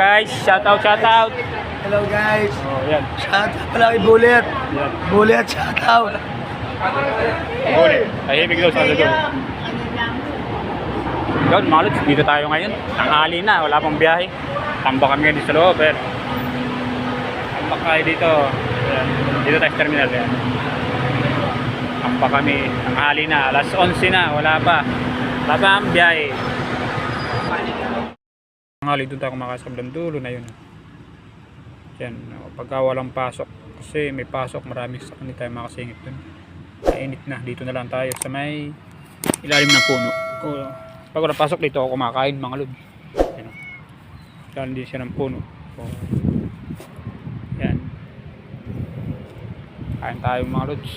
guys, shout out, shout out. Hello guys. Oh, yan. Shout out pala kay Bullet. Yan. Bullet, shout out. Huli. Tahimik daw sa doon. Yun, mga lods, dito tayo ngayon. Tanghali na, wala pang biyahe. Tambak kami ngayon sa loob. Tambak tayo dito. Ayan. Dito tayo sa terminal. Ayan. Tambak kami. Tanghali na, alas 11 na, wala pa. Wala pa ang biyahe. Tanghali, doon tayo kumakasablang dulo na yun. Yan, pagka walang pasok. Kasi may pasok, maraming sa kanila tayo makasingit dun. Mainit na, dito na lang tayo sa may ilalim ng puno. Pag wala pasok dito ako kumakain mga lod. Yan. Ilalim din siya ng puno. Yan. Kain tayo mga lods.